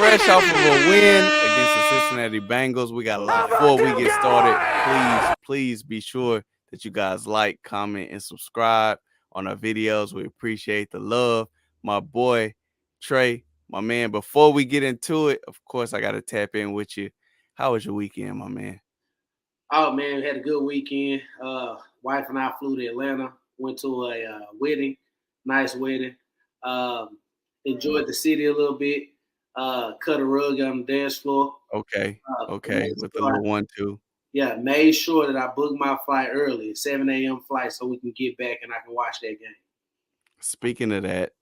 fresh off of a win against the Cincinnati Bengals. We got a lot. Before we get started, please be sure that you guys like, comment, and subscribe on our videos. We appreciate the love. My boy, Trey, my man, before we get into it, of course, I got to tap in with you. How was your weekend, my man? Oh, man, we had a good weekend. Wife and I flew to Atlanta, went to a wedding, nice wedding. Enjoyed the city a little bit. Cut a rug on the dance floor. Okay, with the Sure little 1-2. made sure that I booked my flight early, 7 a.m. flight, so we can get back and I can watch that game. Speaking of that,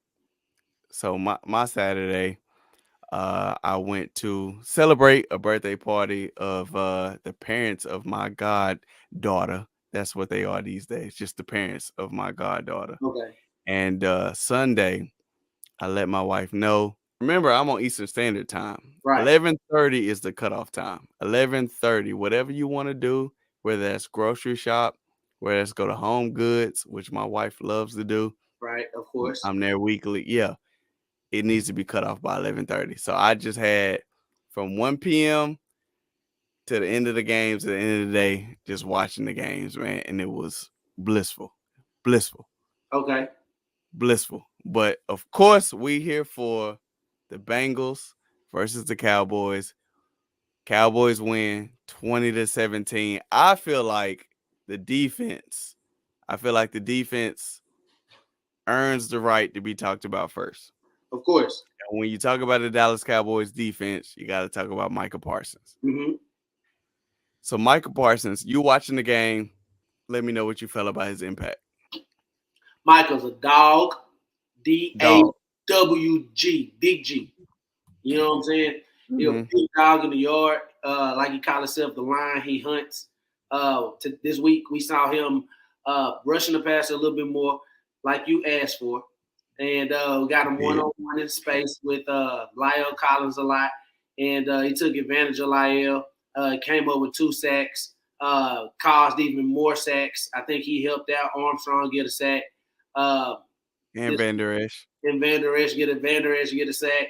so my Saturday, I went to celebrate a birthday party of the parents of my goddaughter. That's what they are these days, just the parents of my goddaughter. Okay. And Sunday, I let my wife know. Remember, I'm on Eastern Standard Time. Right. 11:30 is the cutoff time. 11:30, whatever you want to do, whether that's grocery shop, whether that's go to Home Goods, which my wife loves to do. Right, of course. I'm there weekly. Yeah, it needs to be cut off by 11:30. So I just had from 1 p.m. to the end of the games, to the end of the day, just watching the games, man. And it was blissful. Okay. Blissful. But of course, we here for the Bengals versus the Cowboys. Cowboys win 20-17. I feel like the defense earns the right to be talked about first. Of course. And when you talk about the Dallas Cowboys defense, you got to talk about Micah Parsons. Mm-hmm. So Micah Parsons, you watching the game, let me know what you felt about his impact. Michael's a dog. D-A-W-G. Big G. You know what I'm saying? Mm-hmm. He's a big dog in the yard. Like he called himself the lion, he hunts. This week we saw him rushing the passer a little bit more, like you asked for. And we got him one-on-one in space with Lyle Collins a lot. And he took advantage of Lyle. Came up with 2 sacks, caused even more sacks. I think he helped out Armstrong get a sack. And Van Der Esch get a sack.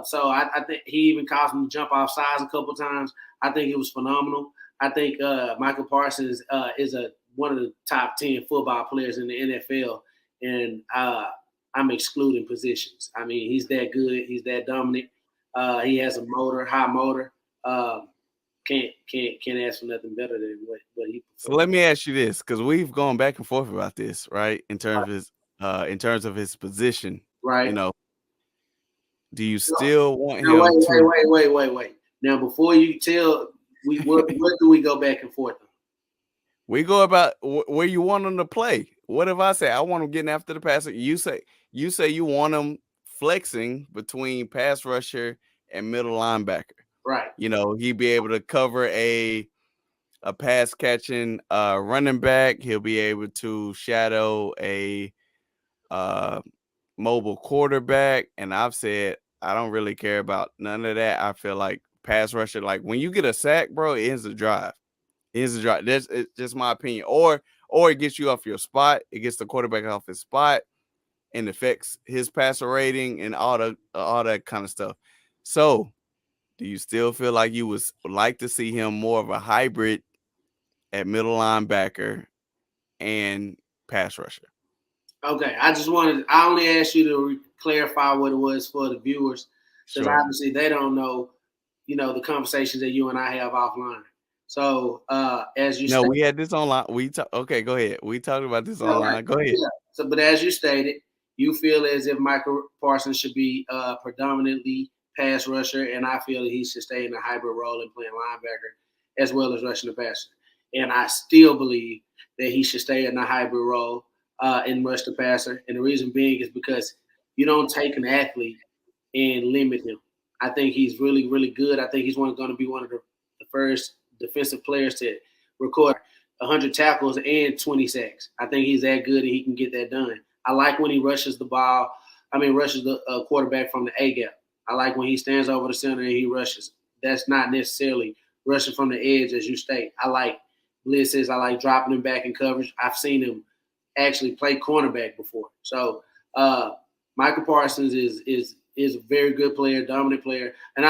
So I think he even caused him to jump off sides a couple times. I think it was phenomenal. I think Michael Parsons is one of the top 10 football players in the NFL, and I'm excluding positions. I mean, he's that good. He's that dominant. He has a high motor. Can't ask for nothing better than what he. So let me ask you this, because we've gone back and forth about this, right? In terms of his position, right? You know, do you still want him? Wait. Now, before you tell, what do we go back and forth on? We go about where you want him to play. What if I say I want him getting after the passer? You say you want him flexing between pass rusher and middle linebacker. Right. You know, he'd be able to cover a pass catching running back. He'll be able to shadow a mobile quarterback. And I've said I don't really care about none of that. I feel like pass rusher, like when you get a sack, bro, it ends the drive. That's just my opinion. Or it gets you off your spot. It gets the quarterback off his spot and affects his passer rating and all that kind of stuff. So, do you still feel like you would like to see him more of a hybrid at middle linebacker and pass rusher? Okay, I only asked you to clarify what it was for the viewers, because obviously they don't know, the conversations that you and I have offline. So as you stated, we had this online. Okay, go ahead. We talked about this online. Right. Go ahead. Yeah. So, but as you stated, you feel as if Michael Parsons should be predominantly pass rusher, and I feel that he should stay in a hybrid role and playing linebacker as well as rushing the passer. And I still believe that he should stay in a hybrid role and rush the passer. And the reason being is because you don't take an athlete and limit him. I think he's really, really good. I think he's going to be one of the first defensive players to record 100 tackles and 20 sacks. I think he's that good and he can get that done. I like when he rushes the quarterback from the A gap. I like when he stands over the center and he rushes. That's not necessarily rushing from the edge, as you state. I like blitzes. I like dropping him back in coverage. I've seen him actually play cornerback before. So Michael Parsons is is a very good player, dominant player. And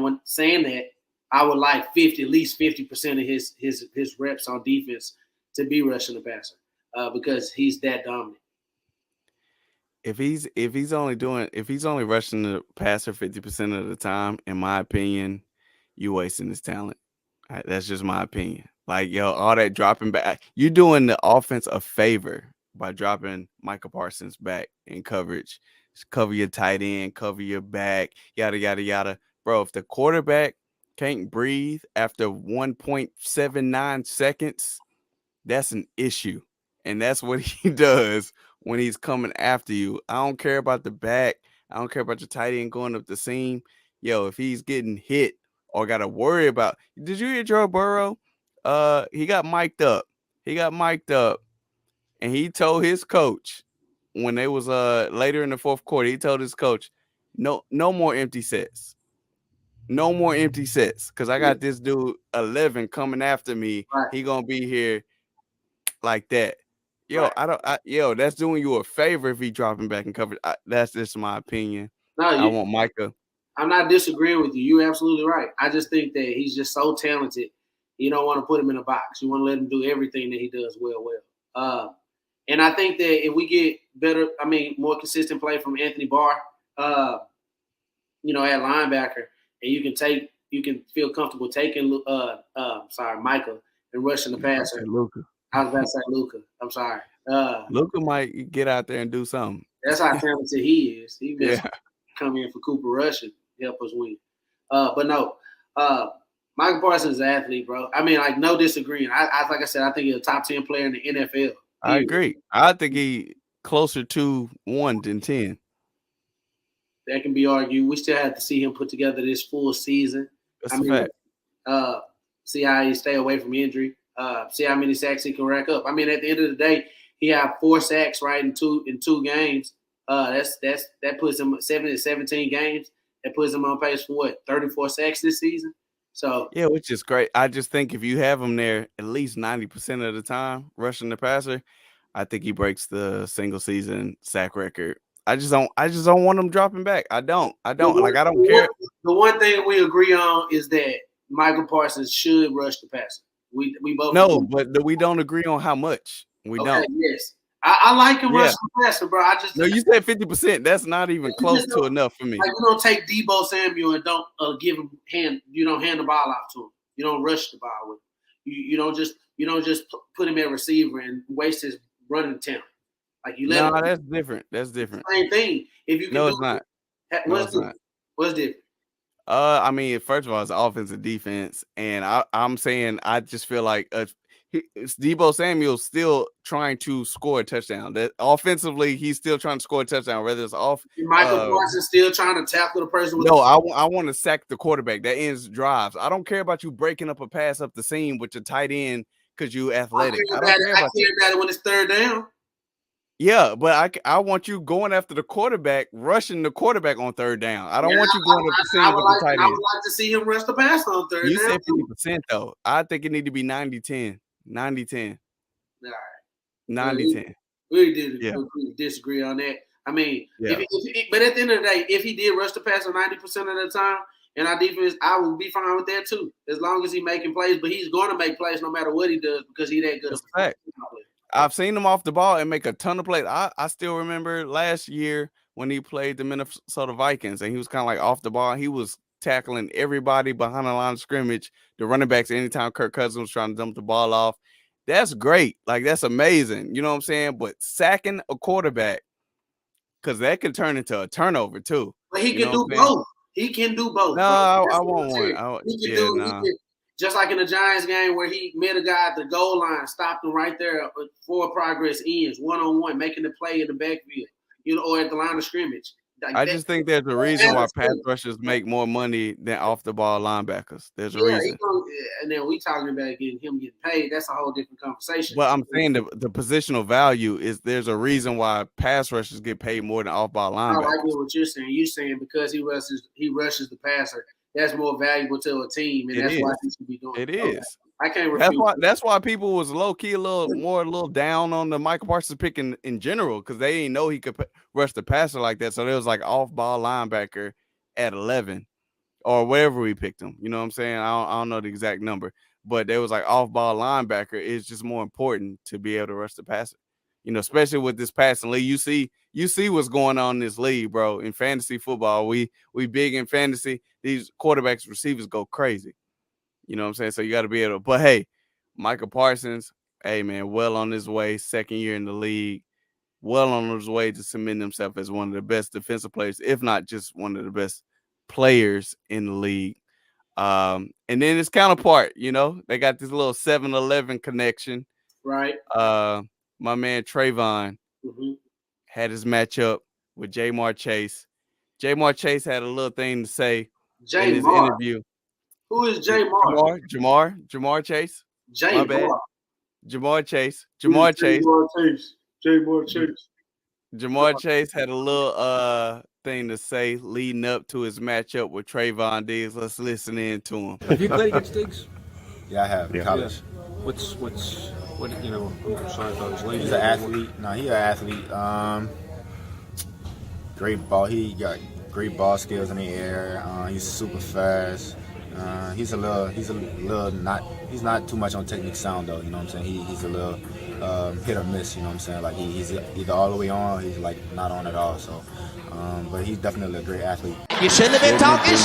when saying that, I would like at least 50% of his reps on defense to be rushing the passer because he's that dominant. If he's only rushing the passer 50% of the time, in my opinion, you wasting his talent. That's just my opinion. Like, yo, all that dropping back, you're doing the offense a favor by dropping Michael Parsons back in coverage. Just cover your tight end, cover your back, yada yada yada. Bro, if the quarterback can't breathe after 1.79 seconds, that's an issue. And that's what he does when he's coming after you. I don't care about the back. I don't care about your tight end going up the seam. Yo, if he's getting hit or got to worry about, did you hear Joe Burrow? He got mic'd up. He got mic'd up, and he told his coach when they was later in the fourth quarter. He told his coach, no more empty sets. No more empty sets, because I got this dude 11 coming after me. Right. He gonna be here like that. Yo, Right. That's doing you a favor if he dropping back in coverage. That's just my opinion. No, I want Micah. I'm not disagreeing with you. You're absolutely right. I just think that he's just so talented. You don't want to put him in a box. You want to let him do everything that he does well. And I think that if we get better, more consistent play from Anthony Barr, at linebacker, and you can feel comfortable taking Michael and rushing the passer. Luka. I was about to say Luka. I'm sorry. Luka might get out there and do something. That's how talented he is. He just come in for Cooper Rush and help us win. But no, Michael Parsons is an athlete, bro. No disagreeing. Like I said, I think he's a top 10 player in the NFL. I agree. I think he closer to 1 than 10. That can be argued. We still have to see him put together this full season. That's a fact. See how he stay away from injury. See how many sacks he can rack up. At the end of the day, he had 4 sacks in two games. That puts him 17 games. That puts him on pace for 34 sacks this season. So yeah, which is great. I just think if you have him there at least 90% of the time rushing the passer, I think he breaks the single season sack record. I just don't want him dropping back. I don't care. The one thing we agree on is that Michael Parsons should rush the passer. We both but we don't agree on how much. We don't. Yes. I like him rushing the passer, bro. You said 50%. That's not even close to enough for me. Like, you don't take Deebo Samuel and don't give him you don't hand the ball off to him. You don't rush the ball with him. You don't just put him at receiver and waste his running talent. Like you let him. That's different. That's different. Same thing. If you can it's not. What's different? First of all, it's offensive defense, and I'm saying I just feel like Deebo Samuel's still trying to score a touchdown. That offensively, he's still trying to score a touchdown. Whether it's off, Michael Parsons still trying to tackle the person. I want to sack the quarterback. That ends drives. I don't care about you breaking up a pass up the seam with your tight end because you athletic. I don't care about that when it's third down. Yeah, but I want you going after the quarterback, rushing the quarterback on third down. I don't want you going up the seam with the tight end. I would like to see him rush the pass on third down. You said 50% though. I think it need to be 90-10. 90-10. All right. 90-10. We did disagree on that. But at the end of the day, if he did rush the passer 90% of the time and our defense, I would be fine with that too, as long as he's making plays. But he's going to make plays no matter what he does because he's that good. That's a fact. I've seen him off the ball and make a ton of plays. I still remember last year when he played the Minnesota Vikings and he was kind of like off the ball. He was tackling everybody behind the line of scrimmage, the running backs, anytime Kirk Cousins was trying to dump the ball off. That's great. Like, that's amazing. You know what I'm saying? But sacking a quarterback, because that can turn into a turnover too. But he can do both. He can do both. No, I want one. Just like in the Giants game where he met a guy at the goal line, stopped him right there before progress ends, one-on-one, making the play in the backfield, or at the line of scrimmage. I just think there's a reason why pass rushers make more money than off-the-ball linebackers. There's a reason. And then we talking about him getting paid. That's a whole different conversation. But I'm saying the positional value is there's a reason why pass rushers get paid more than off-ball linebackers. I get what you're saying. You're saying because he rushes the passer, that's more valuable to a team, and that's why he should be doing it. Is. I can't refute. That's why people was low key a little down on the Michael Parsons pick in general, because they didn't know he could rush the passer like that. So there was like off ball linebacker at 11 or wherever we picked him. You know what I'm saying? I don't know the exact number, but there was like off ball linebacker. It's just more important to be able to rush the passer. You know, especially with this passing league. You see what's going on in this league, bro. In fantasy football, we big in fantasy. These quarterbacks, receivers go crazy. You know what I'm saying? So you got to be able to. But hey, Michael Parsons, hey man, well on his way, second year in the league, well on his way to cement himself as one of the best defensive players, if not just one of the best players in the league. And then his counterpart, you know, they got this little 7-Eleven connection. Right. My man Trayvon Mm-hmm. had his matchup with Jamar Chase. Jamar Chase had a little thing to say in his Jamar. interview. Who is Jamar? Jamar Chase. My bad. Jamar. Jamar Chase. Who's Jamar Chase. Jamar Chase? Jamar Chase. Jamar Chase had a little thing to say leading up to his matchup with Trayvon Diggs. Let's listen in to him. Have you played against Diggs? Yeah, I have. College. What you know? I'm sorry about his lazy. He's an athlete. No, he's an athlete. Great ball. He got great ball skills in the air. He's super fast. He's not too much on technique sound though. You know what I'm saying? He's a little hit or miss. You know what I'm saying? Like he's either all the way on, or he's like not on at all. So, but he's definitely a great athlete. You shouldn't have been talking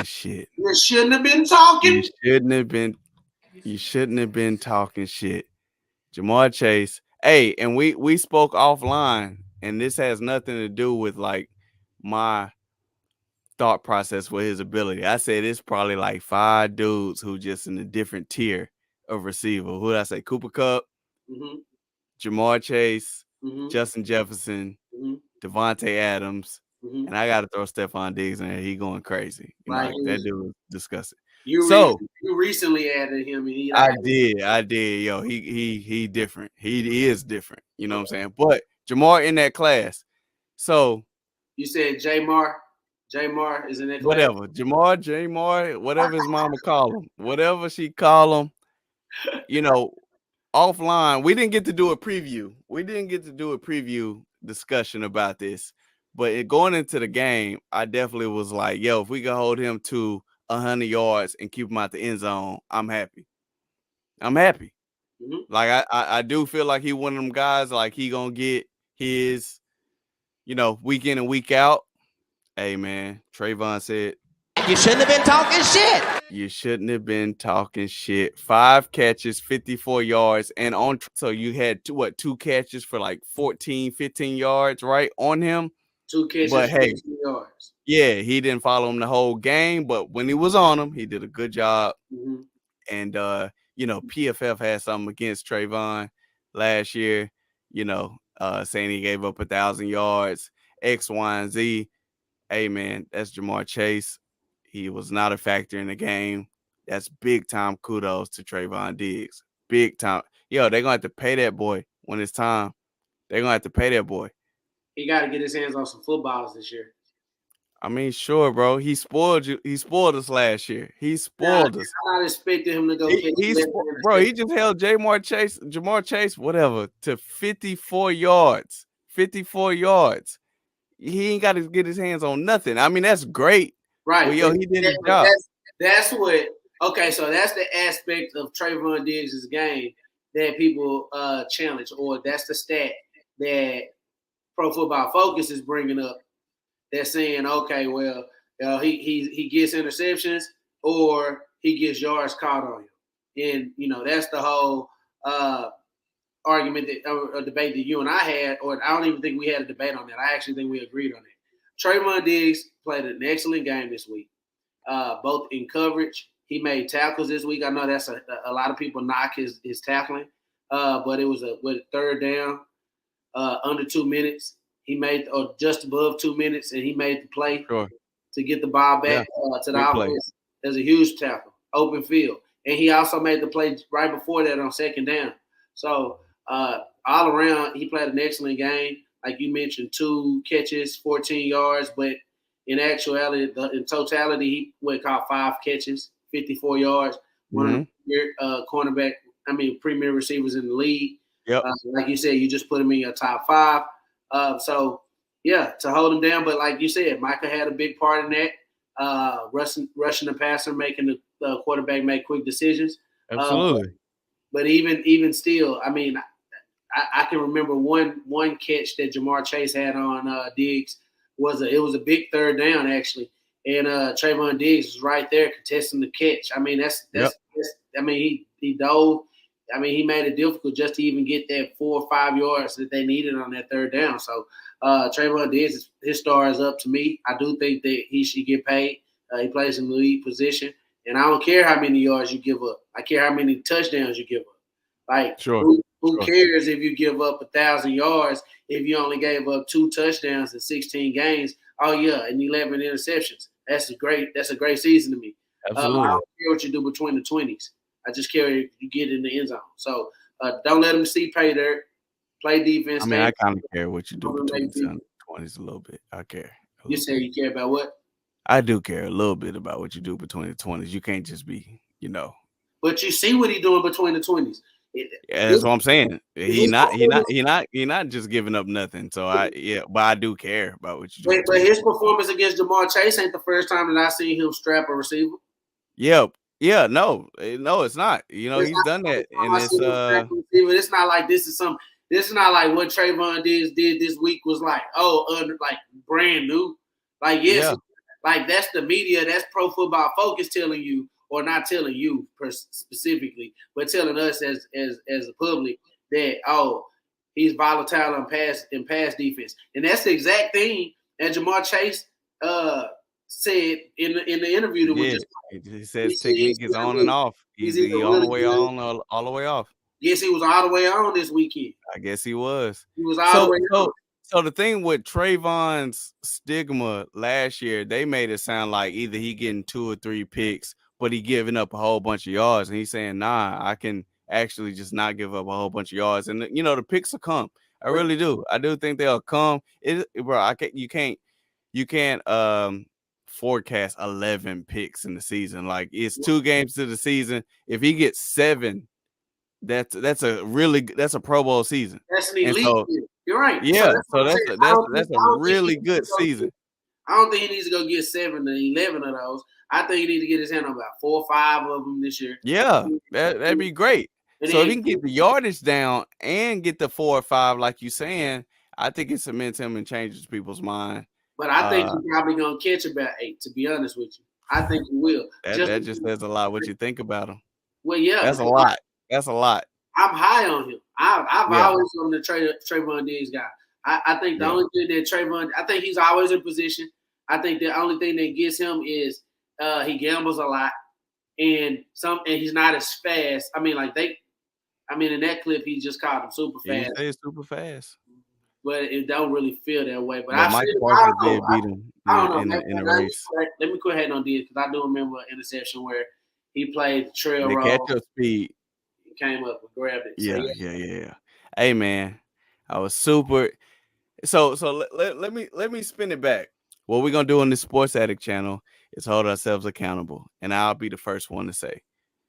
shit. You shouldn't have been talking. You shouldn't have been talking shit. Jamar Chase. Hey, and we spoke offline, and this has nothing to do with like my thought process with his ability. I said it's probably like 5 dudes who just in a different tier of receiver. Who did I say? Cooper Kupp, Mm-hmm. Jamar Chase, Mm-hmm. Justin Jefferson, Mm-hmm. Devontae Adams, Mm-hmm. and I got to throw Stephon Diggs in there. He going crazy. You know, Right. like, that dude was disgusting. You recently added him, and he. I did. Yo, he different. He is different. You know what I'm saying? But Jamar in that class. So You said Jamar. Jamar is in that class. whatever. Jamar, whatever his mama call him, whatever she call him. You know, offline, we didn't get to do a preview. We didn't get to do a preview discussion about this. But going into the game, I definitely was like, yo, if we can hold him to 100 yards and keep him out the end zone, I'm happy. Mm-hmm. Like I do feel like he one of them guys, like he gonna get his, you know, week in and week out. Hey man, Trayvon said You shouldn't have been talking shit. you shouldn't have been talking shit. 5 catches, 54 yards, and so you had two catches for like 14, 15 yards, right, on him. 2 catches, But hey, 15 yards. Yeah, he didn't follow him the whole game, but when he was on him, he did a good job. Mm-hmm. And you know, PFF had something against Trayvon last year, you know, saying he gave up 1,000 yards, X, Y, and Z. Hey man, that's Jamar Chase. He was not a factor in the game. That's big time kudos to Trayvon Diggs. Big time. Yo, they're gonna have to pay that boy when it's time. They're gonna have to pay that boy. He got to get his hands on some footballs this year. I mean, sure, bro. He spoiled you. He spoiled us last year. He spoiled us. I'm not expecting him to go catch. Bro, he just held Jamar Chase, whatever, to 54 yards. 54 yards. He ain't got to get his hands on nothing. I mean, that's great. Right. But, yo, he did his job. That's what. Okay, so that's the aspect of Trayvon Diggs' game that people challenge, or that's the stat that Pro Football Focus is bringing up. They're saying, okay, well, he gets interceptions or he gets yards caught on him, and you know that's the whole argument or debate that you and I had, or I don't even think we had a debate on that. I actually think we agreed on it. Trayvon Diggs played an excellent game this week, both in coverage. He made tackles this week. I know that's a lot of people knock his tackling, but it was a third down, under 2 minutes. He made, or just above 2 minutes, and he made the play to get the ball back to the offense. There's a huge tackle, open field. And he also made the play right before that on second down. So all around, he played an excellent game. Like you mentioned, 2 catches, 14 yards. But in actuality, in totality, he caught 5 catches, 54 yards. one of the premier premier receivers in the league. Yep. Like you said, you just put him in your top 5. So yeah, to hold him down. But like you said, Micah had a big part in that. Rushing the passer, making the quarterback make quick decisions. Absolutely. But even still, I mean, I can remember one catch that Jamar Chase had on Diggs. It was a big third down actually, and Trayvon Diggs was right there contesting the catch. I mean that's I mean he dove. I mean he made it difficult just to even get that 4 or 5 yards that they needed on that third down. So Trayvon Diggs, his star is up to me. I do think that he should get paid. He plays in the lead position, and I don't care how many yards you give up. I care how many touchdowns you give up. Like who cares if you give up 1,000 yards if you only gave up 2 touchdowns in 16 games? Oh yeah, and 11 interceptions. That's a great season to me. Absolutely. I don't care what you do between the 20s. I just care if you get in the end zone. So don't let them see pay dirt. Play defense. I mean, I kind of care what you do between the 20s a little bit. I care. You say you care about what? I do care a little bit about what you do between the 20s. You can't just be, But you see what he's doing between the 20s. Yeah, that's what I'm saying. He not just giving up nothing. So but I do care about what you do. But his performance against Jamar Chase ain't the first time that I seen him strap a receiver. Yeah, no, it's not. He's done that, and it's not like this is not like what Trayvon did this week was like. Like brand new. Like yes, yeah. Like that's the media, that's Pro Football Focus telling you. Or not telling you specifically, but telling us as the public that he's volatile in pass defense, and that's the exact thing that Jamar Chase said in the interview. That was he says technique is on and off. He's all the way on, all the way off. Yes, he was all the way on this weekend. I guess he was. He was all the way on. So the thing with Trayvon's stigma last year, they made it sound like either he getting 2 or 3 picks, but he giving up a whole bunch of yards, and he's saying, "Nah, I can actually just not give up a whole bunch of yards." And the picks will come. I really do. I do think they'll come. You can't forecast 11 picks in the season. Like it's 2 games to the season. If he gets 7, that's a Pro Bowl season. That's an elite. You're right. Yeah, so that's a really good season. I don't think he needs to go get 7 to 11 of those. I think he needs to get his hand on about 4 or 5 of them this year. Yeah, that'd be great. So if he can get the yardage down and get the 4 or 5, like you're saying, I think it cements him and changes people's mind. But I think he's probably gonna catch about 8. To be honest with you, I think he will. That just says a lot what you think about him. Well, yeah, that's a lot. That's a lot. I'm high on him. I've always been the Trayvon Diggs guy. I think the only thing that Trayvon, I think he's always in position. I think the only thing that gets him is he gambles a lot, and he's not as fast. I mean, in that clip, he just called him super fast. He said super fast, but it don't really feel that way. But Mike Parsons did beat him in a race. Let me quit hating on Diggs because I do remember an interception where he played the trail roll. Catch up speed. He came up and grabbed it. Yeah. Hey man, I was super. So let me spin it back. What we're gonna do on this SportzAttic channel is hold ourselves accountable, and I'll be the first one to say,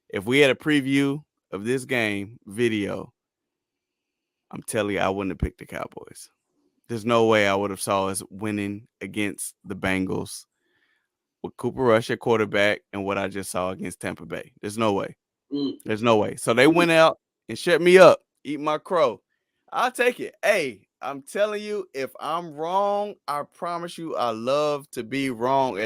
if we had a preview of this game video, I'm telling you, I wouldn't have picked the Cowboys. There's no way I would have saw us winning against the Bengals with Cooper Rush at quarterback and what I just saw against Tampa Bay. There's no way. There's no way. So they went out and shut me up, eat my crow. I'll take it. Hey, I'm telling you, if I'm wrong, I promise you I love to be wrong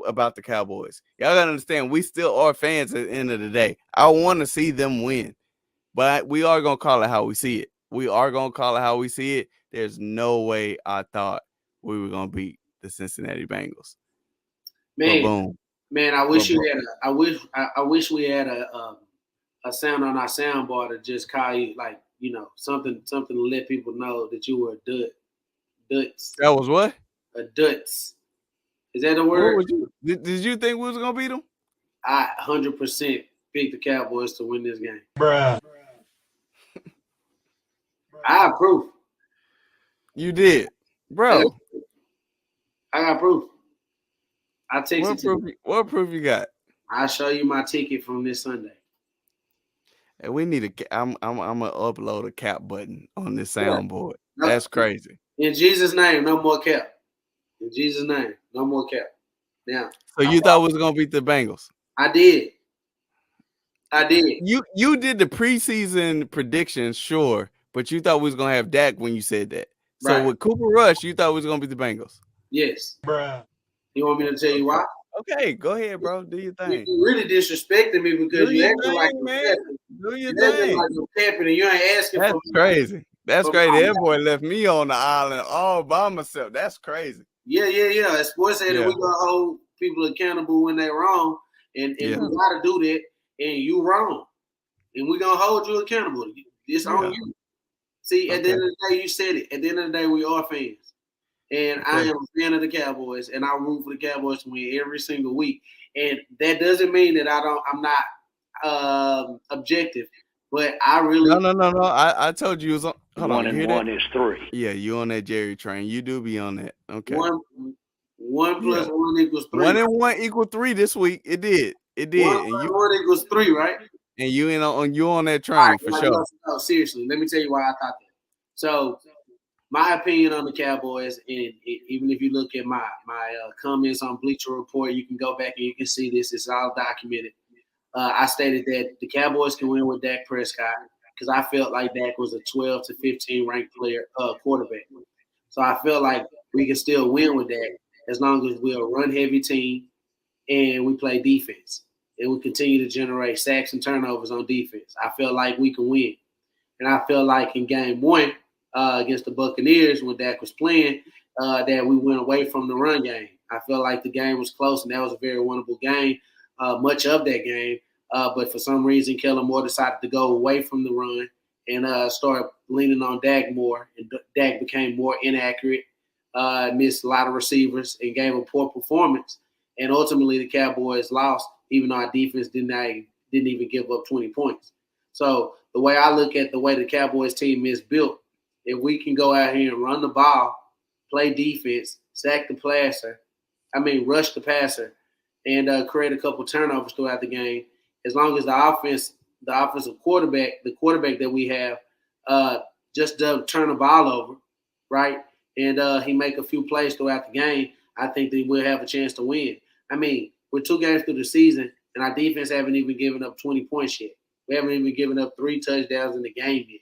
about the Cowboys. Y'all got to understand, we still are fans at the end of the day. I want to see them win, but we are going to call it how we see it. There's no way I thought we were going to beat the Cincinnati Bengals. Man, boom. Man, I wish we had a sound on our sound bar to just call you, like, something to let people know that you were a Duts. That was what? A Duts. Is that the word? Did you think we was gonna beat them? I 100% picked the Cowboys to win this game. Bruh. I have proof. You did, bro. I got proof. I texted you. What proof you got? I'll show you my ticket from this Sunday. And we need I'm gonna upload a cap button on this Yeah. soundboard. That's crazy. In Jesus' name, no more cap. In Jesus' name, no more cap. Now, So you thought we was gonna beat the Bengals? I did. You did the preseason predictions, sure, but you thought we was gonna have Dak when you said that. So Right. with Cooper Rush, you thought we was gonna beat the Bengals. Yes. Bruh. You want me to tell you why? Okay, go ahead, bro. Do your thing. You really disrespecting me because you acting like a man. Do your you acting thing. like a pepping and you ain't asking That's for me. crazy. That's for crazy. my- That boy left me on the island all by myself. That's crazy. Yeah. As sports said, Yeah. we gonna hold people accountable when they're wrong, and Yeah. we gotta do that. And you wrong, and we gonna hold you accountable. It's on you. See, at the end of the day, you said it. At the end of the day, we are fans, and I am a fan of the Cowboys, and I root for the Cowboys to win every single week. And that doesn't mean that I'm not objective, but I really No. I told you it was on. Hold on, you hear that? 1 and 1 is 3. Yeah, you on that Jerry train. You do be on that. Okay. one plus 1 equals 3. 1 and 1 equal 3 this week. It did. It did. 1 plus 1 equals 3, right? And you on that train for sure. No, seriously, let me tell you why I thought that. So, my opinion on the Cowboys, and even if you look at my comments on Bleacher Report, you can go back and you can see this. It's all documented. I stated that the Cowboys can win with Dak Prescott because I felt like Dak was a 12 to 15 ranked quarterback. So I feel like we can still win with Dak as long as we're a run-heavy team and we play defense. And we continue to generate sacks and turnovers on defense. I feel like we can win. And I feel like in game 1 against the Buccaneers when Dak was playing, that we went away from the run game. I feel like the game was close, and that was a very winnable game, much of that game. But for some reason, Kellen Moore decided to go away from the run and start leaning on Dak more. And Dak became more inaccurate, missed a lot of receivers, and gave a poor performance. And ultimately, the Cowboys lost, even though our defense didn't even give up 20 points. So the way I look at the way the Cowboys team is built, if we can go out here and run the ball, play defense, sack the rush the passer, and create a couple turnovers throughout the game, as long as the offensive quarterback, the quarterback that we have, just doesn't turn the ball over, right, and he make a few plays throughout the game, I think that we'll have a chance to win. I mean, we're 2 games through the season, and our defense haven't even given up 20 points yet. We haven't even given up 3 touchdowns in the game yet.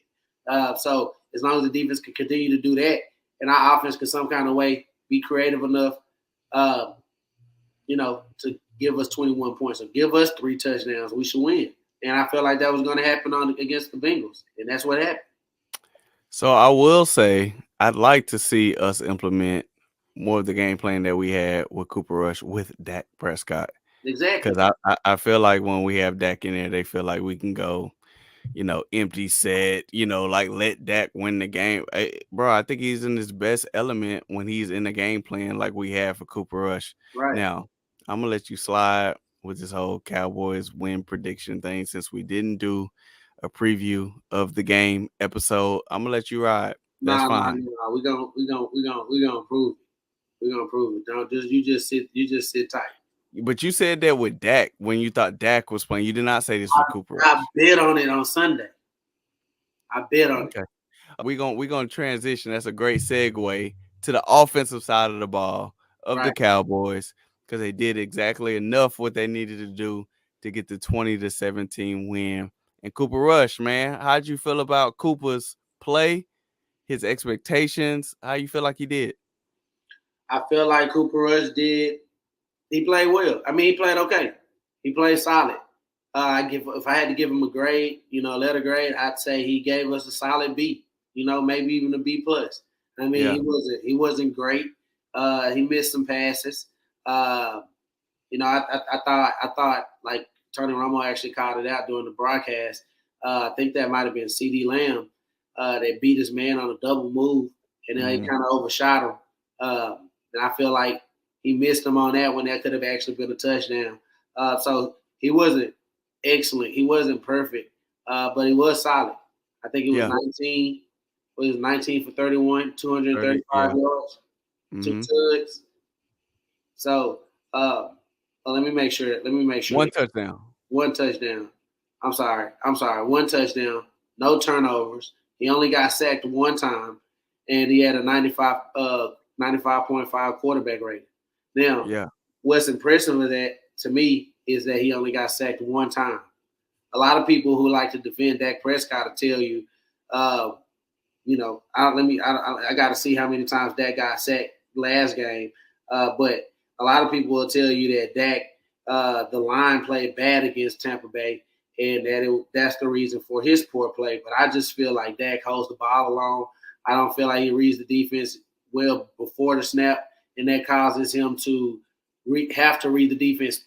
So as long as the defense can continue to do that, and our offense can some kind of way be creative enough, to give us 21 points or give us 3 touchdowns, we should win. And I felt like that was going to happen against the Bengals, and that's what happened. So I will say I'd like to see us implement more of the game plan that we had with Cooper Rush with Dak Prescott. Exactly. Because I feel like when we have Dak in there, they feel like we can go, empty set, like let Dak win the game. Bro, I think he's in his best element when he's in the game plan like we have for Cooper Rush. Right. Now, I'm going to let you slide with this whole Cowboys win prediction thing since we didn't do a preview of the game episode. I'm going to let you ride. That's fine. Nah. We're gonna prove it. We're gonna prove it. Don't you just sit tight. But you said that with Dak when you thought Dak was playing. You did not say this with Cooper Rush. I bet on it on Sunday. I bet on it. We're gonna transition. That's a great segue to the offensive side of the ball of the Cowboys because they did exactly enough what they needed to do to get the 20-17 win. And Cooper Rush, man, how'd you feel about Cooper's play, his expectations? How you feel like he did? I feel like Cooper Rush did. He played well. I mean, he played okay. He played solid. If I had to give him a grade, letter grade, I'd say he gave us a solid B. Maybe even a B plus. I mean, he wasn't great. He missed some passes. I thought like Tony Romo actually called it out during the broadcast. I think that might have been CeeDee Lamb that beat his man on a double move, and he kind of overshot him. And I feel like he missed him on that when that could have actually been a touchdown. So he wasn't excellent. He wasn't perfect, but he was solid. I think he was 19. It was 19 for 31, 235 yards, 2 tugs. So let me make sure. One touchdown. One touchdown. I'm sorry. One touchdown. No turnovers. He only got sacked one time, and he had a 95.5 quarterback rating. Now, Yeah. what's impressive with that to me is that he only got sacked one time. A lot of people who like to defend Dak Prescott will tell you, I got to see how many times Dak got sacked last game. But a lot of people will tell you that Dak, the line played bad against Tampa Bay, and that's the reason for his poor play. But I just feel like Dak holds the ball alone. I don't feel like he reads the defense well before the snap, and that causes him to have to read the defense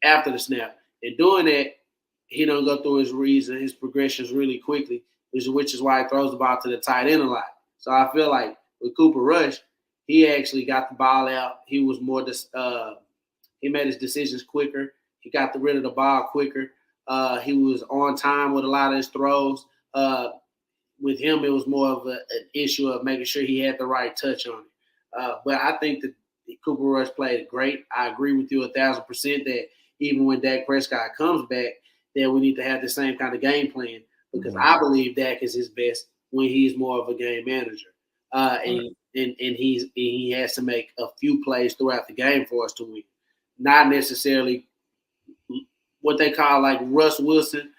after the snap. And doing that, he don't go through his reads and his progressions really quickly, which is why he throws the ball to the tight end a lot. So I feel like with Cooper Rush, he actually got the ball out. He was more he made his decisions quicker. He got rid of the ball quicker. He was on time with a lot of his throws. With him, it was more of an issue of making sure he had the right touch on it. But I think that Cooper Rush played great. I agree with you 1,000% that even when Dak Prescott comes back, that we need to have the same kind of game plan because I believe Dak is his best when he's more of a game manager. And he has to make a few plays throughout the game for us to win. Not necessarily what they call like Russ Wilson,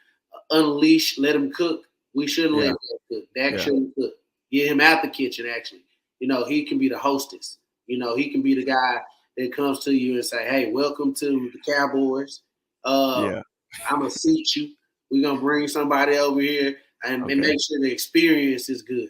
unleash, let him cook. We shouldn't let Dak cook. Dak shouldn't cook. Get him out the kitchen, actually. He can be the hostess. He can be the guy that comes to you and say, hey, welcome to the Cowboys. I'm going to seat you. We're going to bring somebody over here and make sure the experience is good.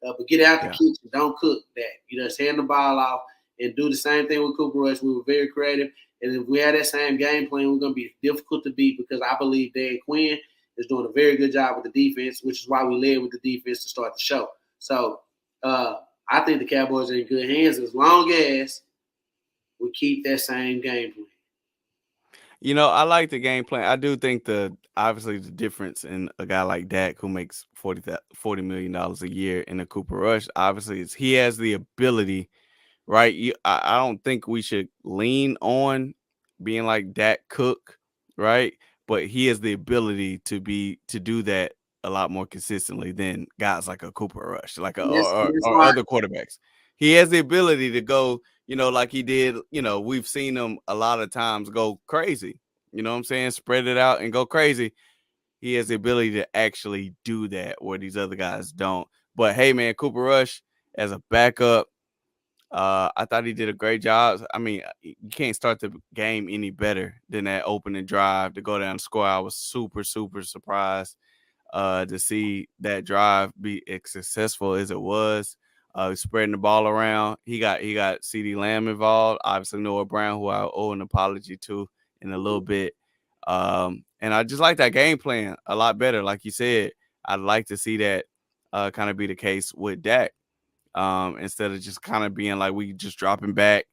But get out the kitchen. Don't cook that. Just hand the ball off and do the same thing with Cooper Rush. We were very creative. And if we had that same game plan, we're going to be difficult to beat because I believe Dan Quinn is doing a very good job with the defense, which is why we led with the defense to start the show. So I think the Cowboys are in good hands as long as we keep that same game plan. I like the game plan. I do think obviously the difference in a guy like Dak who makes $40 million a year and a Cooper Rush, obviously, is he has the ability, right? I don't think we should lean on being like Dak Cook, right? But he has the ability to do that a lot more consistently than guys like a Cooper Rush, like or other quarterbacks. He has the ability to go, like he did, we've seen him a lot of times go crazy. You know what I'm saying? Spread it out and go crazy. He has the ability to actually do that where these other guys don't. But hey, man, Cooper Rush as a backup, I thought he did a great job. I mean, you can't start the game any better than that opening drive to go down and score. I was super, super surprised to see that drive be as successful as it was. Spreading the ball around. He got CeeDee Lamb involved. Obviously, Noah Brown, who I owe an apology to in a little bit. And I just like that game plan a lot better. Like you said, I'd like to see that kind of be the case with Dak. Instead of just kind of being like we just dropping back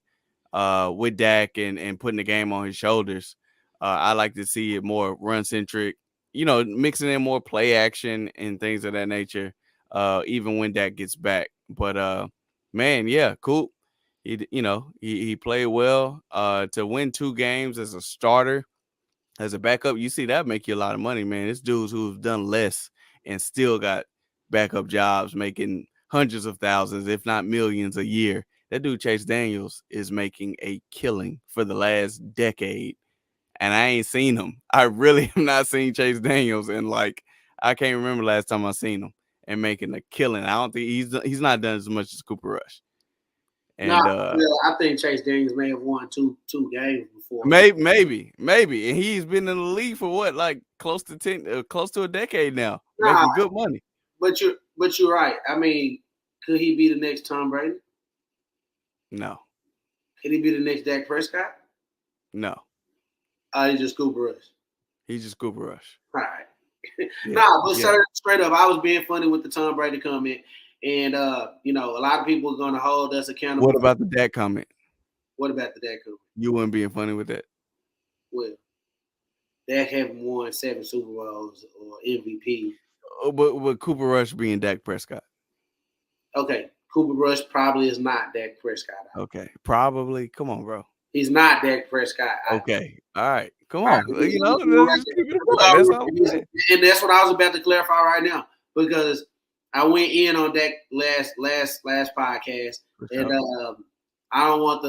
with Dak and putting the game on his shoulders. I like to see it more run-centric, mixing in more play action and things of that nature, even when Dak gets back. But, man, yeah, cool. He played well to win 2 games as a starter. As a backup, you see that make you a lot of money, man. It's dudes who've done less and still got backup jobs making hundreds of thousands, if not millions a year. That dude Chase Daniels is making a killing for the last decade, and I ain't seen him. I really have not seen Chase Daniels in I can't remember last time I seen him and making a killing. I don't think he's not done as much as Cooper Rush. And I think Chase Daniels may have won two games before. Maybe, and he's been in the league for what, close to a decade now, making good money. But you're right. I mean, could he be the next Tom Brady? No. Could he be the next Dak Prescott? No. He's just Cooper Rush. He's just Cooper Rush. All right. But straight up, I was being funny with the Tom Brady comment. And, a lot of people are going to hold us accountable. What about the Dak comment? What about the Dak comment? You weren't being funny with that? Well, Dak haven't won 7 Super Bowls or MVP. But Cooper Rush being Dak Prescott. Okay. Cooper Rush probably is not Dak Prescott. Okay. Probably. Come on, bro. He's not Dak Prescott. Okay. All right. Come on. Let's keep it a buck. That's That's all I'm saying. and that's what I was about to clarify right now because I went in on Dak last podcast, and I don't want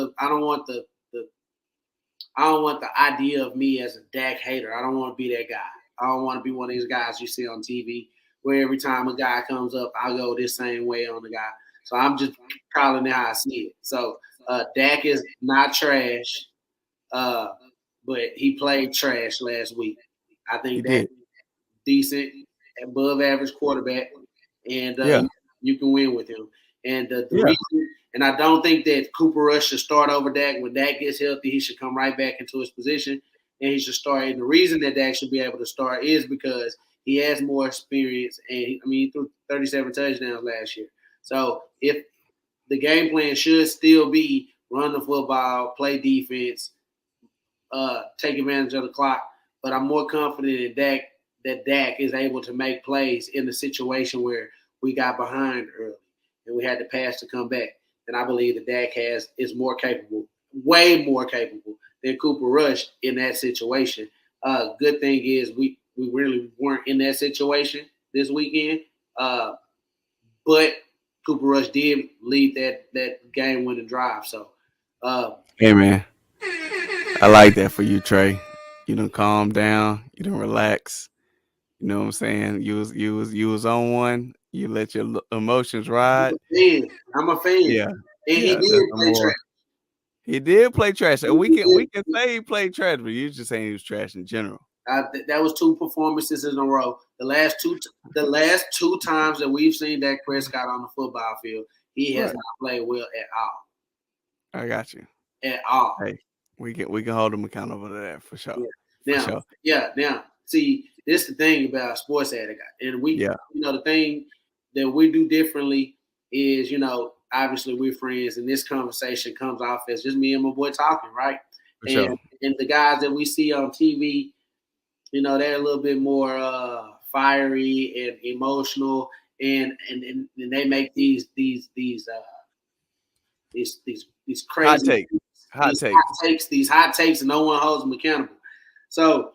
the idea of me as a Dak hater. I don't want to be that guy. I don't want to be one of these guys you see on TV where every time a guy comes up, I go this same way on the guy. So I'm just calling it how I see it. So Dak is not trash, but he played trash last week. I think Dak decent, above average quarterback, and you can win with him. And the reason, and I don't think that Cooper Rush should start over Dak. When Dak gets healthy, he should come right back into his position, and he should start. And the reason that Dak should be able to start is because he has more experience, and he threw 37 touchdowns last year. So if the game plan should still be run the football, play defense, take advantage of the clock, but I'm more confident in Dak that Dak is able to make plays in the situation where we got behind early and we had to pass to come back. And I believe that Dak is more capable, way more capable than Cooper Rush in that situation. Good thing is we really weren't in that situation this weekend, but Cooper Rush did lead that game-winning drive. So, hey man, I like that for you, Trey. You done calm down. You done relax. You know what I'm saying? You was on one. You let your emotions ride. I'm a fan. Yeah. And he did play trash. He did play trash. And we can say he played trash, but you just saying he was trash in general. That was 2 performances in a row. The last two times that we've seen Dak Prescott on the football field, he has not played well at all. I got you. At all. Hey, we can hold him accountable to that for sure. Now, see, this is the thing about SportzAttic, and the thing that we do differently is, obviously we're friends, and this conversation comes off as just me and my boy talking, right? And the guys that we see on TV, they're a little bit more fiery and emotional, and they make these crazy hot takes, and no one holds them accountable. So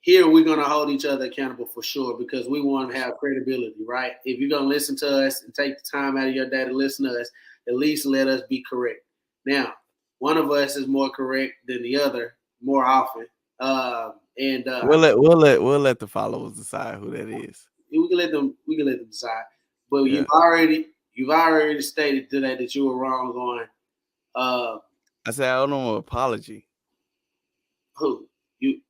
here we're gonna hold each other accountable for sure because we want to have credibility, right? If you're gonna listen to us and take the time out of your day to listen to us, at least let us be correct. Now, one of us is more correct than the other more often. We'll let the followers decide who that is. We can let them decide. But you've already stated today that you were wrong on. I said I don't know an apology. Who? You?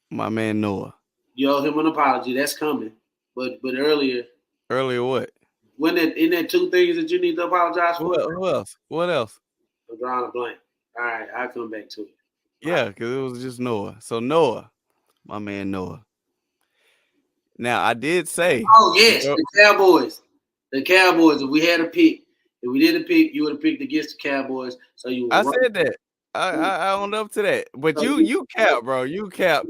My man Noah. You owe him an apology. That's coming. But earlier. Earlier what? Isn't there 2 things that you need to apologize for? Who else? What else? I'm drawing a blank. All right, I'll come back to it. Yeah, because it was just Noah. So Noah, my man Noah. Now I did say. Oh yes, the Cowboys. The Cowboys. If we had a pick, if we didn't pick, you would have picked against the Cowboys. So you. I said that. I owned up to that. But so you cap, bro. You cap.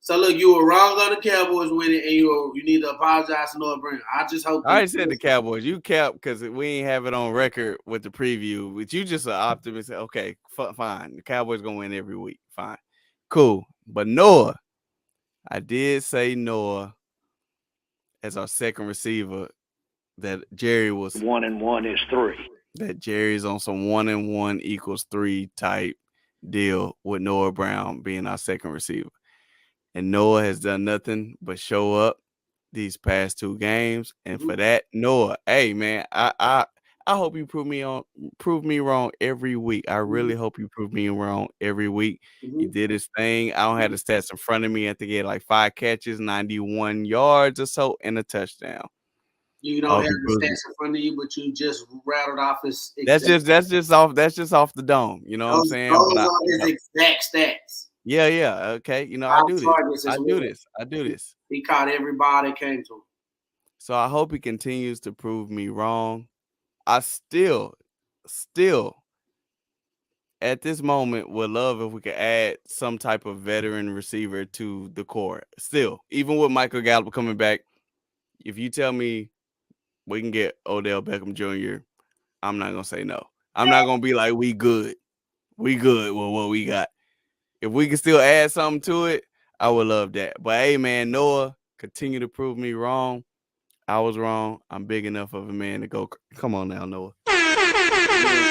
So look, you were wrong on the Cowboys winning, and you need to apologize to Noah Brown. I just hope. I already said the Cowboys. You cap because we ain't have it on record with the preview. But you just an optimist. Okay, fine. The Cowboys gonna win every week. Fine, cool. But Noah, I did say Noah as our second receiver. That Jerry was 1 and 1 is 3. That Jerry's on some 1 and 1 equals 3 type deal with Noah Brown being our second receiver. And Noah has done nothing but show up these past 2 games. And for that, Noah, hey man, I hope you prove me wrong every week. I really hope you prove me wrong every week. He did his thing. I don't have the stats in front of me. I think he had like 5 catches, 91 yards or so, and a touchdown. You don't have the stats in front of you, but you just rattled off his. That's just off the dome. You know what I'm saying? Those are his exact stats. Yeah. Okay. I do this. He caught every ball that came to him. So I hope he continues to prove me wrong. I still at this moment would love if we could add some type of veteran receiver to the core. Still, even with Michael Gallup coming back, if you tell me we can get Odell Beckham Jr., I'm not going to say no. I'm not gonna be like we good. We good with what we got. If we can still add something to it, I would love that. But hey, man, Noah, continue to prove me wrong. I was wrong. I'm big enough of a man to go. Come on now, Noah. You went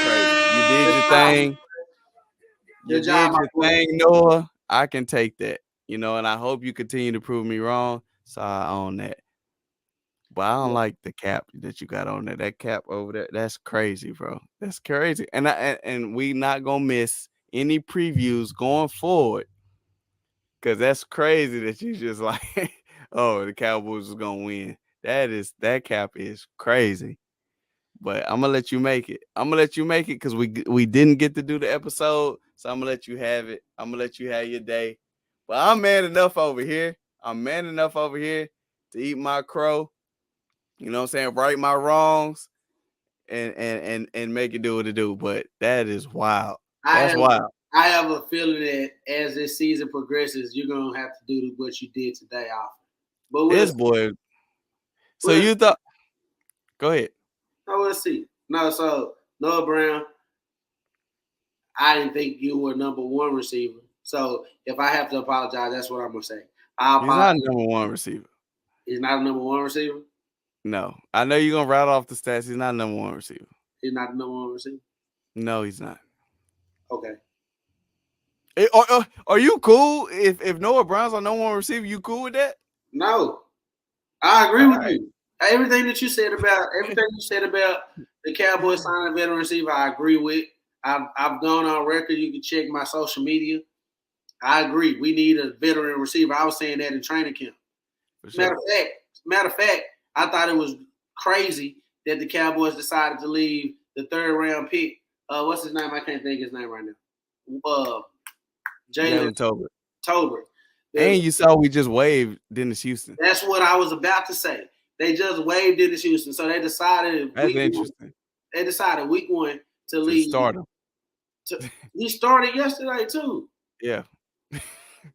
crazy. You did your thing. You did your thing, Noah. I can take that. And I hope you continue to prove me wrong. So I own that. But I don't like the cap that you got on there. That cap over there, that's crazy, bro. That's crazy. And we not gonna miss any previews going forward. Cause that's crazy that you just like, oh, the Cowboys is gonna win. That cap is crazy. But I'm gonna let you make it. I'm gonna let you make it because we didn't get to do the episode, so I'm gonna let you have it. I'm gonna let you have your day. But I'm man enough over here. I'm man enough over here to eat my crow. You know what I'm saying? Right my wrongs and make it do what it do. But that is wild. That's wild. I have a feeling that as this season progresses, you're gonna have to do what you did today off. But this boy. So you thought? Go ahead. No, let's see. No, so Noah Brown, I didn't think you were number one receiver. So if I have to apologize, that's what I'm gonna say. He's not a number one receiver. He's not a number one receiver? No. I know you're gonna rattle off the stats. He's not a number one receiver. He's not a number one receiver? No, he's not. Okay. Are you cool if Noah Brown's our number one receiver? You cool with that? No. I agree with you. Everything you said about the Cowboys signing a veteran receiver, I agree with. I've gone on record. You can check my social media. I agree. We need a veteran receiver. I was saying that in training camp. Sure. Matter of fact, I thought it was crazy that the Cowboys decided to leave the 3rd round pick. What's his name? I can't think of his name right now. Jalen Tolbert. And you saw we just waived Dennis Houston. That's what I was about to say. They just waived Dennis Houston, so they decided. That's interesting. They decided week 1 to leave. Start him. He started yesterday too. Yeah.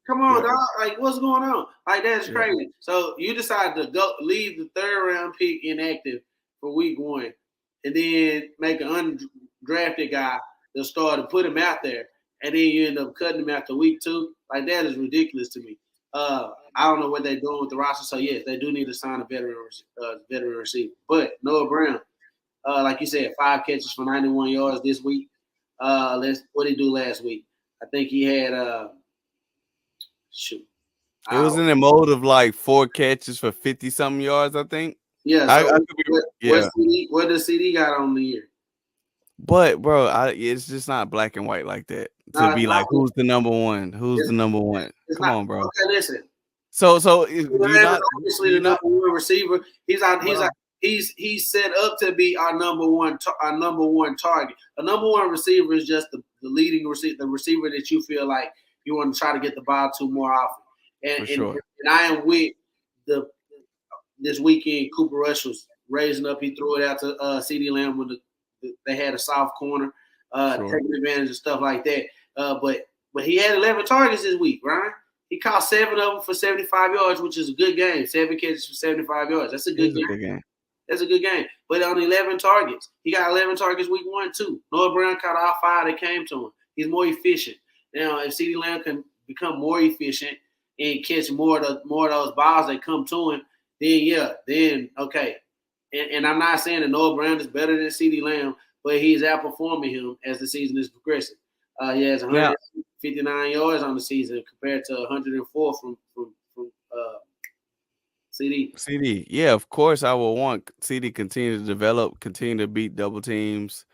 Come on, dog. Like, what's going on? Like, that's crazy. So you decided to leave the 3rd round pick inactive for week 1, and then make an undrafted guy to start and put him out there, and then you end up cutting him after week 2. Like, that is ridiculous to me. I don't know what they're doing with the roster. So yes, they do need to sign a veteran receiver. But Noah Brown, like you said, 5 catches for 91 yards this week. What did he do last week? I think he had It was in the mode of like 4 catches for 50-something yards, I think. Yeah. So what does CD got on the year? But bro, it's just not black and white like that. To be like, who's the number one? Who's the number one? Come on, bro. Okay, listen. So obviously the number one receiver. He's set up to be our number one target. A number one receiver is just the leading receiver, the receiver that you feel like you want to try to get the ball to more often. And I am with this weekend. Cooper Rush was raising up. He threw it out to CeeDee Lamb when they had a soft corner, taking advantage of stuff like that. But he had 11 targets this week, Ryan. He caught 7 of them for 75 yards, which is a good game. 7 catches for 75 yards. That's a good game. That's a good game. But on 11 targets, he got 11 targets week 1, too. Noah Brown caught all 5 that came to him. He's more efficient. Now, if CeeDee Lamb can become more efficient and catch more of those balls that come to him, then okay. And I'm not saying that Noah Brown is better than CeeDee Lamb, but he's outperforming him as the season is progressing. He has 159 yards on the season compared to 104 from CD. Yeah, of course I will want CD continue to develop, continue to beat double teams,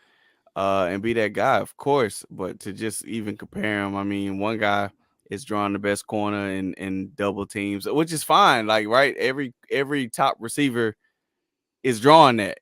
and be that guy, of course. But to just even compare him, I mean, one guy is drawing the best corner in double teams, which is fine. Like, right, every top receiver is drawing that,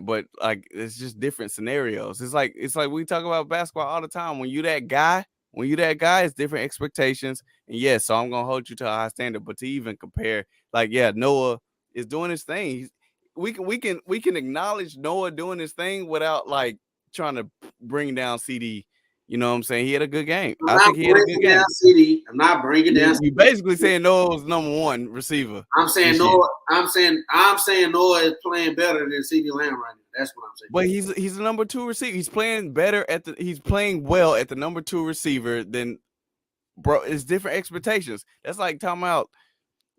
but like it's just different scenarios. It's like we talk about basketball all the time. When you that guy, it's different expectations. And yes, so I'm gonna hold you to a high standard. But to even compare, like, Noah is doing his thing. We can acknowledge Noah doing his thing without like trying to bring down CD. You know what I'm saying? He had a good game. I think he had a good game. CD. I'm not bringing down. You basically saying Noah was number one receiver. I'm saying Noah. I'm saying Noah is playing better than CeeDee Lamb right now. That's what I'm saying. But he's a number 2 receiver. He's playing well at the number 2 receiver than bro. It's different expectations. That's like talking about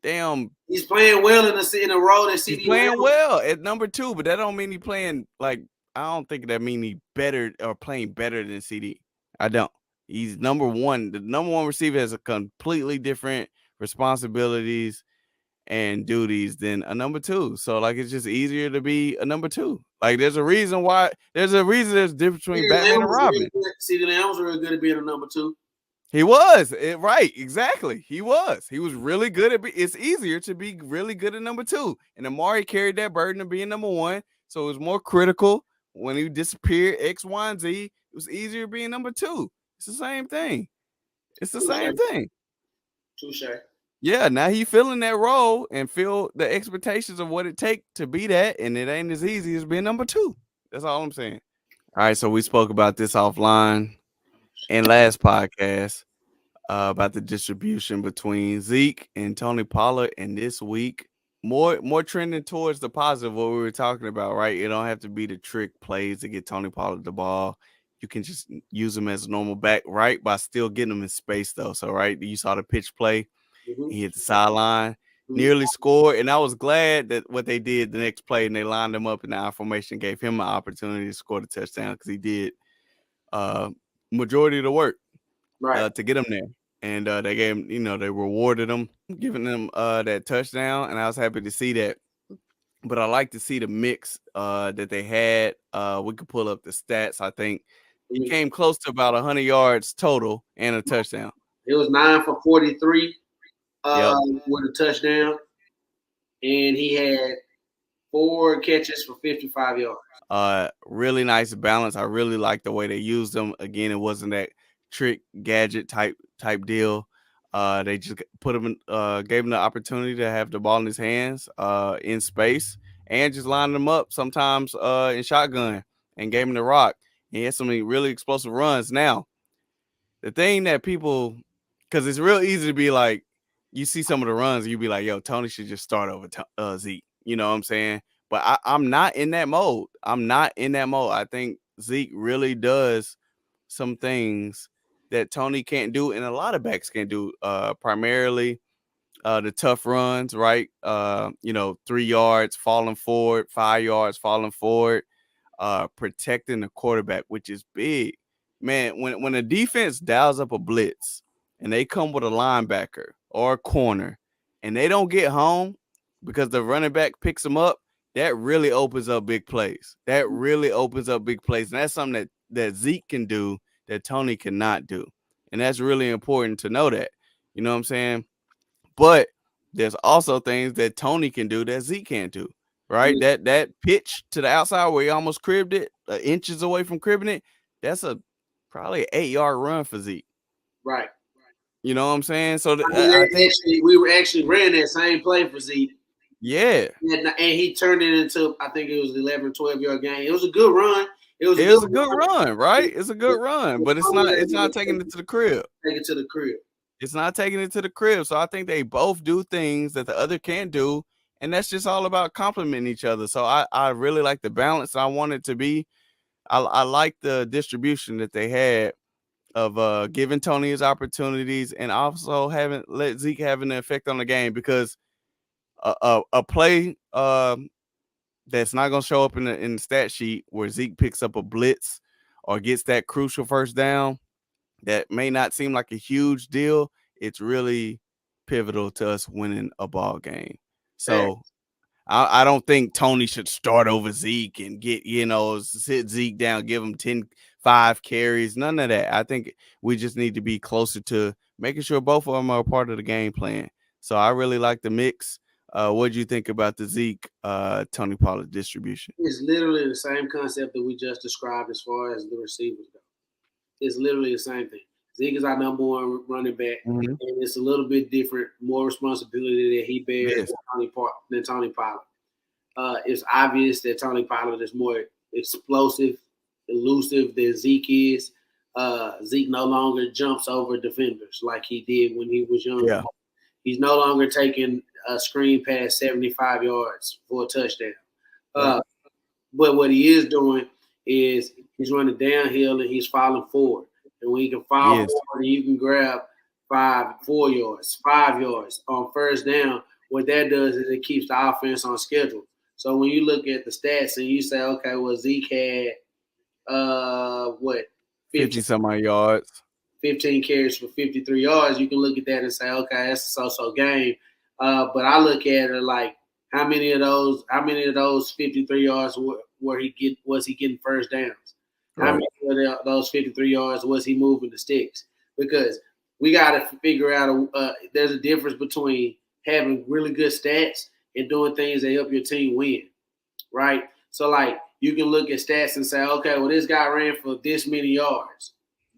damn. He's playing well in a role that CD He's playing Lamb. well at number 2, but that don't mean he playing like. I don't think that mean he better or playing better than CD. I don't. He's number 1. The number 1 receiver has a completely different responsibilities and duties than a number 2. So like it's just easier to be a number 2. Like there's a reason there's a difference between Batman and Robin. CD Lamb was really good at being a number 2. He was right, exactly. He was really good at. It's easier to be really good at number 2, and Amari carried that burden of being number 1, so it was more critical when he disappeared. X, Y, and Z. It was easier being number 2. It's the same thing. It's the same thing. Touche. Yeah, now he feeling that role and feel the expectations of what it takes to be that, and it ain't as easy as being number 2. That's all I'm saying. All right, so we spoke about this offline and last podcast about the distribution between Zeke and Tony Pollard, and this week more trending towards the positive. What we were talking about, right? It don't have to be the trick plays to get Tony Pollard the ball. You can just use him as a normal back, right? By still getting him in space, though. So, right, you saw the pitch play. Mm-hmm. He hit the sideline, nearly scored, and I was glad that what they did the next play, and they lined him up in the I formation, gave him an opportunity to score the touchdown because he did majority of the work to get him there. And they gave him, they rewarded him, giving them that touchdown, and I was happy to see that. But I like to see the mix that they had. We could pull up the stats. I think he came close to about 100 yards total and a touchdown. It was 9 for 43 with a touchdown, and he had 4 catches for 55 yards. Really nice balance. I really like the way they used them. Again, it wasn't that trick gadget type deal. They just put him gave him the opportunity to have the ball in his hands in space and just lined him up sometimes in shotgun and gave him the rock. And he had some really explosive runs. Now, the thing that people, because it's real easy to be like, you see some of the runs, you be like, yo, Tony should just start over Zeke. You know what I'm saying? But I'm not in that mode. I think Zeke really does some things that Tony can't do, and a lot of backs can't do. Primarily the tough runs, right? 3 yards falling forward, 5 yards falling forward, protecting the quarterback, which is big. Man, when a defense dials up a blitz and they come with a linebacker or a corner and they don't get home because the running back picks them up, that really opens up big plays. And that's something that Zeke can do that Tony cannot do. And that's really important to know that. You know what I'm saying? But there's also things that Tony can do that Zeke can't do, right? Mm-hmm. That pitch to the outside where he almost cribbed it, inches away from cribbing it, that's probably an 8-yard run for Zeke. Right. You know what I'm saying? So I think we were actually ran that same play for Zeke. Yeah. And he turned it into, I think it was 11 or 12-yard game. It was a good run. It was a good run, right? It's a good run, but it's not taking it to the crib. Take it to the crib. It's not taking it to the crib. So I think they both do things that the other can't do, and that's just all about complimenting each other. So I really like the balance I want it to be. I like the distribution that they had of giving Tony his opportunities and also let Zeke have an effect on the game, because a play that's not going to show up in the stat sheet where Zeke picks up a blitz or gets that crucial first down that may not seem like a huge deal, it's really pivotal to us winning a ball game. So I don't think Tony should start over Zeke and get, sit Zeke down, give him 5 carries, none of that. I think we just need to be closer to making sure both of them are a part of the game plan. So I really like the mix. What do you think about the Zeke Tony Pollard distribution? It's literally the same concept that we just described as far as the receivers go. It's literally the same thing. Zeke is our number 1 running back, and it's a little bit different, more responsibility that he bears than Tony Pollard. It's obvious that Tony Pollard is more explosive, elusive than Zeke is. Zeke no longer jumps over defenders like he did when he was young. Yeah. He's no longer taking a screen past 75 yards for a touchdown. But what he is doing is he's running downhill and he's falling forward. And when he can fall forward, you can grab 4 yards, 5 yards on first down. What that does is it keeps the offense on schedule. So when you look at the stats and you say, okay, well, Zeke had 50 some odd yards, 15 carries for 53 yards, you can look at that and say, okay, that's a so-so game. But I look at it like how many of those 53 yards was he getting first downs? Right. How many of those 53 yards was he moving the sticks? Because we got to figure out there's a difference between having really good stats and doing things that help your team win, right? So, like, you can look at stats and say, okay, well, this guy ran for this many yards,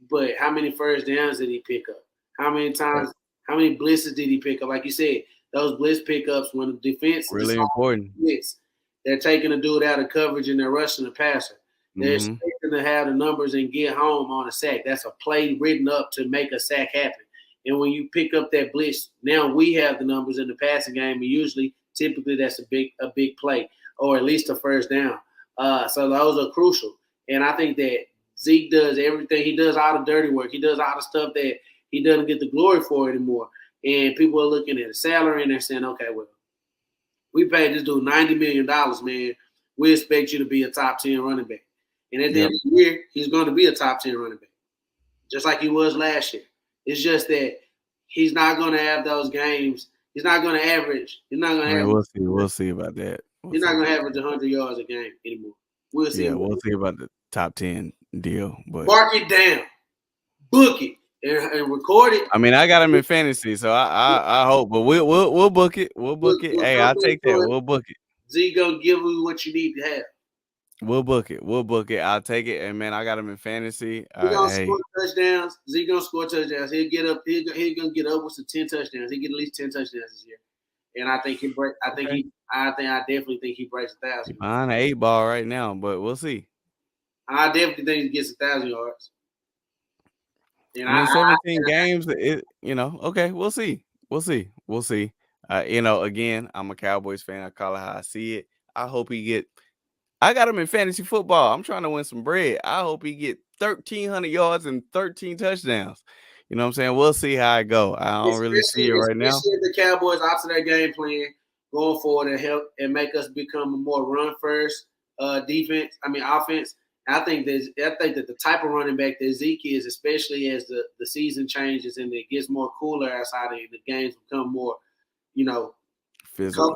but how many first downs did he pick up? How many times, how many blitzes did he pick up? Like you said, those blitz pickups when the defense really important. Blitz, they're taking a dude out of coverage and they're rushing the passer. They're expecting to have the numbers and get home on a sack. That's a play written up to make a sack happen. And when you pick up that blitz, now we have the numbers in the passing game, and typically that's a big play, or at least a first down. So those are crucial. And I think that Zeke does everything. He does all the dirty work. He does all the stuff that he doesn't get the glory for anymore. And people are looking at his salary and they're saying, okay, well, we paid this dude $90 million, man. We expect you to be a top 10 running back. And at the end of the year, he's going to be a top 10 running back, just like he was last year. It's just that he's not going to have those games. He's not going to average. He's not going to average. We'll see about that. He's not going to average 100 yards a game anymore. We'll see. Yeah, we'll see about the top 10 deal. But mark it down, book it, and record it. I mean, I got him in fantasy, so I hope. But we'll book it. We'll book it. Hey, I'll take that. We'll book it. Z gonna give you what you need to have. We'll book it. I'll take it. And man, I got him in fantasy. He gonna score touchdowns. Z gonna score touchdowns. He'll get up. He's gonna get upwards to 10 touchdowns. He'll get at least 10 touchdowns this year. And I think I definitely think he breaks 1,000. Behind an 8-ball right now, but we'll see. I definitely think he gets 1,000 yards. And I mean, 17 games. Okay, we'll see. Again, I'm a Cowboys fan. I call it how I see it. I hope I got him in fantasy football. I'm trying to win some bread. I hope he get 1,300 yards and 13 touchdowns. You know what I'm saying? We'll see how it go. I don't really see it right now. The Cowboys after their game plan going forward and help and make us become a more run first offense. I think that the type of running back that Zeke is, especially as the season changes and it gets more cooler outside and the games become more, physical.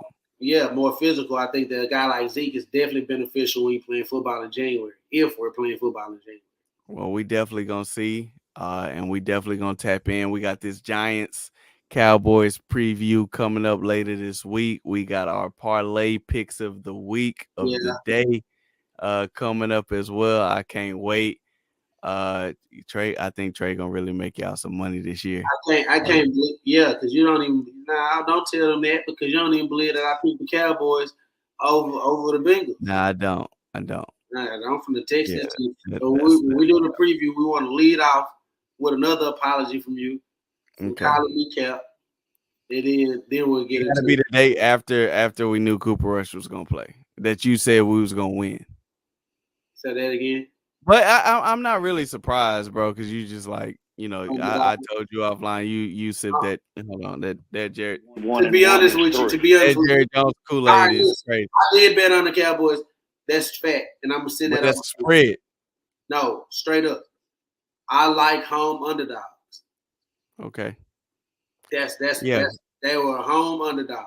More physical. I think that a guy like Zeke is definitely beneficial when you're playing football in January, if we're playing football in January. Well, we definitely going to see, and we definitely going to tap in. We got this Giants-Cowboys preview coming up later this week. We got our parlay picks of the week, of the day coming up as well. I can't wait. Trey, I think Trey going to really make y'all some money this year. I can't believe, because you don't even – don't tell them that because you don't even believe that I picked the Cowboys over the Bengals. No, I don't. I'm from the Texans team. So when we do the preview, we want to lead off with another apology from you. Okay. Calling me Cap. And then we'll get into it. That'll be the day after we knew Cooper Rush was going to play, that you said we was going to win. Say that again. But I'm not really surprised, bro, because you just like, I told you offline, you said that, hold on, that Jared. To be honest with you, Jared Jones Kool-Aid is crazy. I did bet on the Cowboys. That's fact. And I'm going to send that up. That's spread. No, straight up. I like home underdogs. Okay. That's they were a home underdog.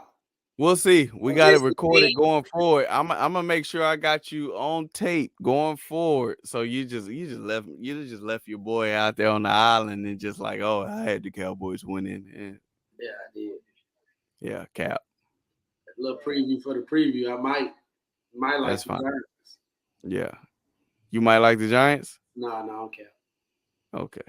We'll see. We got it recorded going forward. I'm gonna make sure I got you on tape going forward. So you just left your boy out there on the island and just like, oh, I had the Cowboys winning. Yeah, I did. Yeah, Cap. A little preview for the preview. I might like That's the fine. Giants. Yeah. You might like the Giants? No, I don't care. Okay.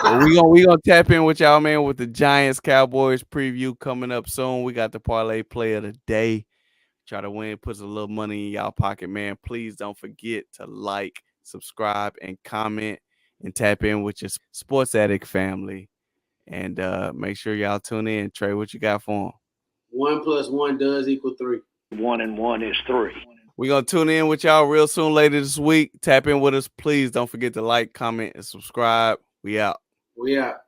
Well, we gonna tap in with y'all, man, with the Giants Cowboys preview coming up soon. We got the parlay play of the day. Try to win, puts a little money in y'all pocket, man. Please don't forget to like, subscribe, and comment, and tap in with your SportzAttic family. And make sure y'all tune in. Trey, what you got for them? 1 + 1 does equal 3. 1 and 1 is 3. We're going to tune in with y'all real soon later this week. Tap in with us. Please don't forget to like, comment, and subscribe. We out. We out.